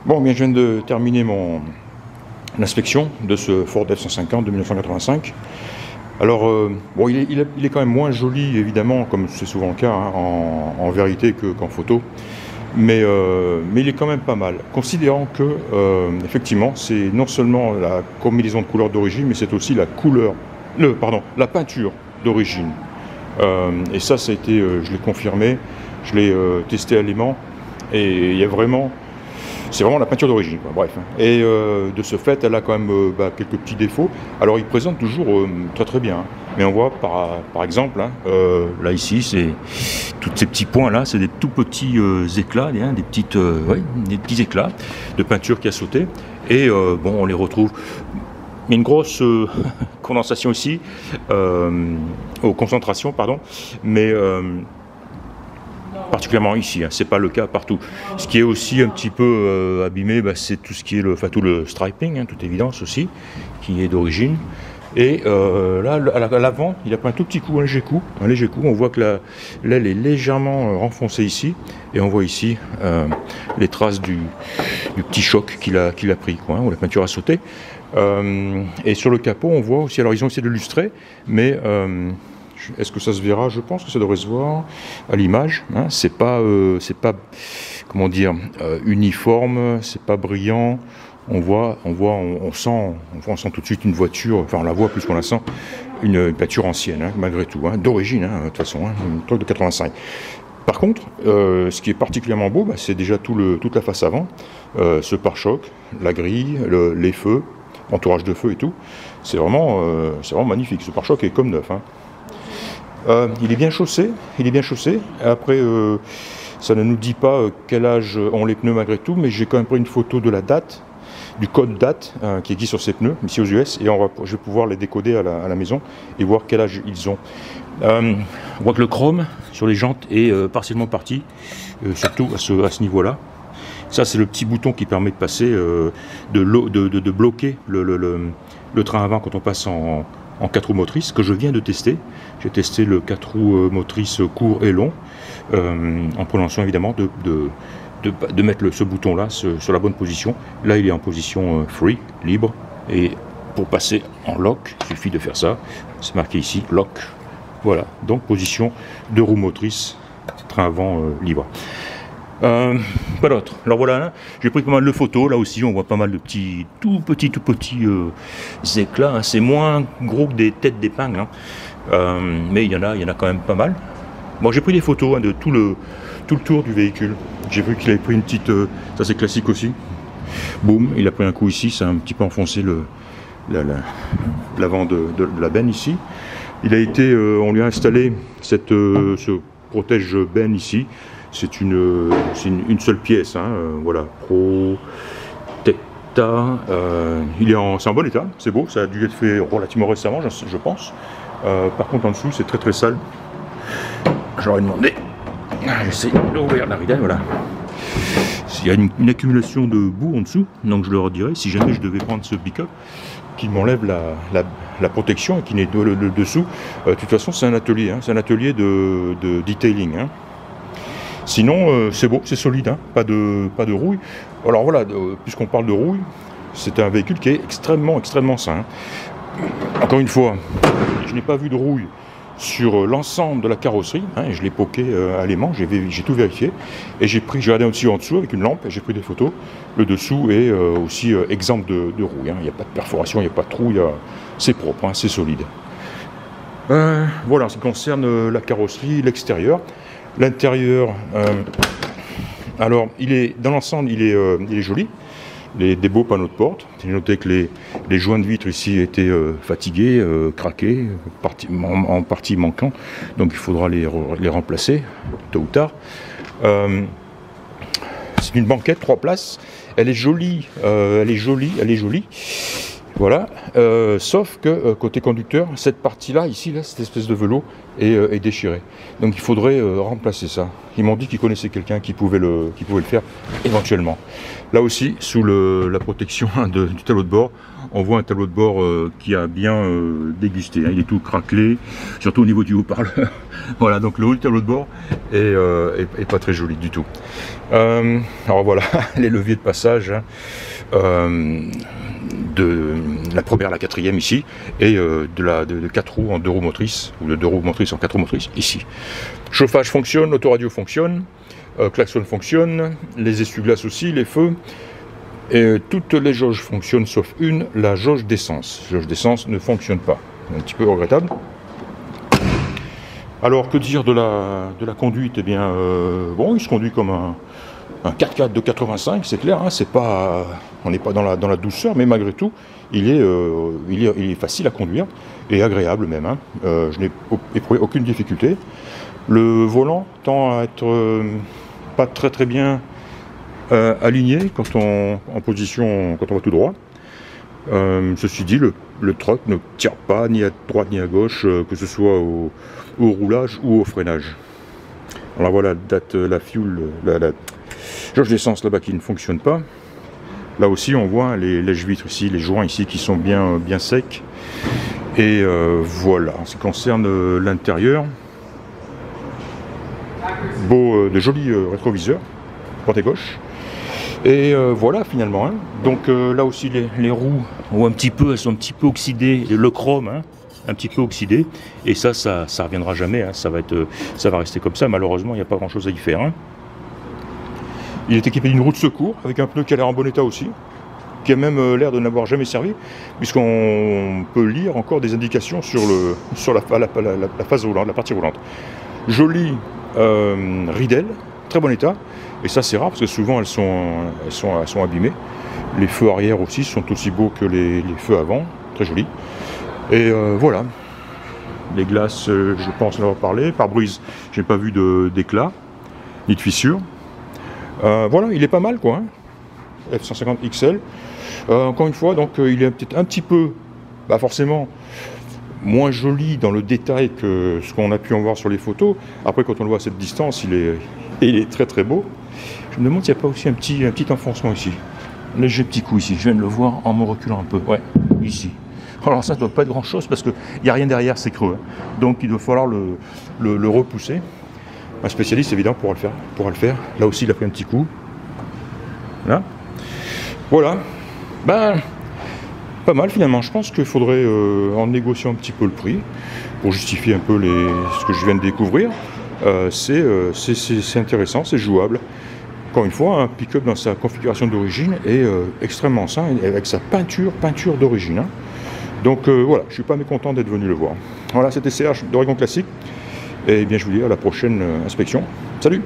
Bon, bien, je viens de terminer mon inspection de ce Ford F-150 de 1985. Alors, bon, il est quand même moins joli, évidemment, comme c'est souvent le cas, hein, en vérité qu'en photo. Mais il est quand même pas mal, considérant que, effectivement, c'est non seulement la combinaison de couleurs d'origine, mais c'est aussi la peinture d'origine. Et ça a été, je l'ai confirmé, je l'ai testé à l'aimant, et il y a vraiment... C'est vraiment la peinture d'origine, bref. Et de ce fait, elle a quand même quelques petits défauts. Alors, il présente toujours très bien. Hein. Mais on voit, par exemple, hein, là, ici, c'est tous ces petits points-là, c'est des tout petits éclats, hein, des petits éclats de peinture qui a sauté. Et bon, on les retrouve... Il y a une grosse condensation ici, concentration, pardon, mais... particulièrement ici, hein, c'est pas le cas partout. Ce qui est aussi un petit peu abîmé, c'est tout ce qui est tout le striping, hein, toute évidence aussi, qui est d'origine. Et là, à l'avant, il a pris un tout petit coup, un léger coup. On voit que l'aile est légèrement renfoncée ici, et on voit ici les traces du petit choc qu'il a pris, quoi, hein, où la peinture a sauté. Et sur le capot, on voit aussi, alors ils ont essayé de lustrer, mais est-ce que ça se verra? Je pense que ça devrait se voir à l'image. Hein. C'est pas, comment dire, uniforme, c'est pas brillant. On sent tout de suite une voiture, enfin on la voit plus qu'on la sent, une peinture ancienne, hein, malgré tout, hein, d'origine, hein, de toute façon, hein, une truc de 85. Par contre, ce qui est particulièrement beau, c'est déjà toute la face avant, ce pare-choc, la grille, les feux, entourage de feu et tout. C'est vraiment magnifique. Ce pare-choc est comme neuf. Hein. Il est bien chaussé. Après, ça ne nous dit pas quel âge ont les pneus malgré tout, mais j'ai quand même pris une photo de la date, du code date qui existe sur ces pneus, ici aux US, et je vais pouvoir les décoder à la maison et voir quel âge ils ont. On voit que le chrome sur les jantes est partiellement parti, surtout à ce niveau-là. Ça, c'est le petit bouton qui permet de passer, de bloquer le train avant quand on passe en 4 roues motrices, que je viens de tester. J'ai testé le 4 roues motrices court et long, en prenant soin évidemment de mettre ce bouton-là sur la bonne position. Là, il est en position free, libre, et pour passer en lock, il suffit de faire ça. C'est marqué ici, lock. Voilà, donc position de roue motrice, train avant libre. Pas d'autre. Alors voilà, hein, j'ai pris pas mal de photos. Là aussi, on voit pas mal de tout petits éclats. Hein. C'est moins gros que des têtes d'épingle, hein. Mais il y en a quand même pas mal. Bon, j'ai pris des photos, hein, de tout le tour du véhicule. J'ai vu qu'il avait pris une petite. Ça, c'est classique aussi. Boum, il a pris un coup ici. Ça a un petit peu enfoncé l'avant de la benne ici. On lui a installé ce protège-benne ici. C'est une seule pièce, hein, voilà, Protecta. C'est en bon état, c'est beau, ça a dû être fait relativement récemment, je pense. Par contre, en dessous, c'est très sale. J'aurais demandé, j'essaie d'ouvrir la ridaille, voilà. Il y a une accumulation de boue en dessous, donc je leur dirais, si jamais je devais prendre ce pick-up, qui m'enlève la protection et qui n'est le dessous. De toute façon, c'est un atelier, hein, de detailing. Hein. Sinon, c'est beau, c'est solide, hein, pas de rouille. Alors voilà, puisqu'on parle de rouille, c'est un véhicule qui est extrêmement sain. Hein. Encore une fois, je n'ai pas vu de rouille sur l'ensemble de la carrosserie, hein, je l'ai poqué à l'aimant, j'ai tout vérifié, et j'ai regardé aussi en dessous avec une lampe, et j'ai pris des photos. Le dessous est aussi exempt de rouille, hein. Il n'y a pas de perforation, il n'y a pas de trou, c'est propre, hein, c'est solide. Voilà, en ce qui concerne la carrosserie, l'extérieur. L'intérieur, alors dans l'ensemble, il est joli. Des beaux panneaux de porte. J'ai noté que les joints de vitre ici étaient fatigués, craqués, en partie manquants. Donc il faudra les remplacer, tôt ou tard. C'est une banquette 3 places. Elle est jolie. Voilà, sauf que côté conducteur, cette partie-là, ici, là, cette espèce de velours est déchirée. Donc il faudrait remplacer ça. Ils m'ont dit qu'ils connaissaient quelqu'un qui pouvait le faire éventuellement. Là aussi, sous la protection du tableau de bord, on voit un tableau de bord qui a bien dégusté. Hein. Il est tout craquelé, surtout au niveau du haut-parleur. Voilà, donc le haut du tableau de bord est pas très joli du tout. Alors voilà, les leviers de passage. Hein. De la première à la quatrième ici, et de 4 roues en 2 roues motrices, ou de 2 roues motrices en 4 roues motrices ici. Chauffage fonctionne, l'autoradio fonctionne, klaxon fonctionne, les essuie-glaces aussi, les feux, et toutes les jauges fonctionnent sauf une, la jauge d'essence. La jauge d'essence ne fonctionne pas, un petit peu regrettable. Alors que dire de la conduite? Eh bien, bon, il se conduit comme un 4x4 de 85, c'est clair, hein, c'est pas, on n'est pas dans la douceur, mais malgré tout, il est facile à conduire et agréable même. Hein. Je n'ai éprouvé aucune difficulté. Le volant tend à être pas très bien aligné quand en position, quand on va tout droit. Ceci dit, le truck ne tire pas ni à droite ni à gauche, que ce soit au roulage ou au freinage. Alors voilà, la jauge d'essence là-bas qui ne fonctionne pas. Là aussi on voit les lèche-vitres ici, les joints ici qui sont bien secs. Et voilà, en ce qui concerne l'intérieur, de jolis rétroviseurs, droite et gauche. Et voilà finalement. Hein. Donc là aussi les roues elles sont un petit peu oxydées, le chrome, hein, un petit peu oxydé. Et ça reviendra jamais. Hein. Ça va rester comme ça. Malheureusement, il n'y a pas grand-chose à y faire. Hein. Il est équipé d'une roue de secours avec un pneu qui a l'air en bon état aussi, qui a même l'air de n'avoir jamais servi, puisqu'on peut lire encore des indications sur la phase roulante, la partie roulante. Jolie ridelle, très bon état, et ça c'est rare parce que souvent elles sont abîmées. Les feux arrière aussi sont aussi beaux que les feux avant, très jolis. Et voilà, les glaces, je pense en avoir parlé. Pare-brise, j'ai pas vu d'éclat ni de fissures. Voilà, il est pas mal quoi, hein. F-150 XL. Encore une fois, donc il est peut-être un petit peu, forcément, moins joli dans le détail que ce qu'on a pu en voir sur les photos. Après, quand on le voit à cette distance, il est très beau. Je me demande s'il n'y a pas aussi un petit enfoncement ici. Un léger petit coup ici, je viens de le voir en me reculant un peu. Ouais, ici. Alors ça ne doit pas être grand chose parce qu'il n'y a rien derrière, c'est creux. Hein. Donc il doit falloir le repousser. Un spécialiste évidemment pourra le faire. Là aussi il a pris un petit coup. Voilà. Pas mal finalement. Je pense qu'il faudrait en négocier un petit peu le prix pour justifier un peu ce que je viens de découvrir. C'est intéressant, c'est jouable. Encore une fois, un pick-up dans sa configuration d'origine est extrêmement sain avec sa peinture d'origine. Hein. Donc voilà, je ne suis pas mécontent d'être venu le voir. Voilà, c'était CH d'Oregon Classique. Et bien je vous dis à la prochaine inspection. Salut!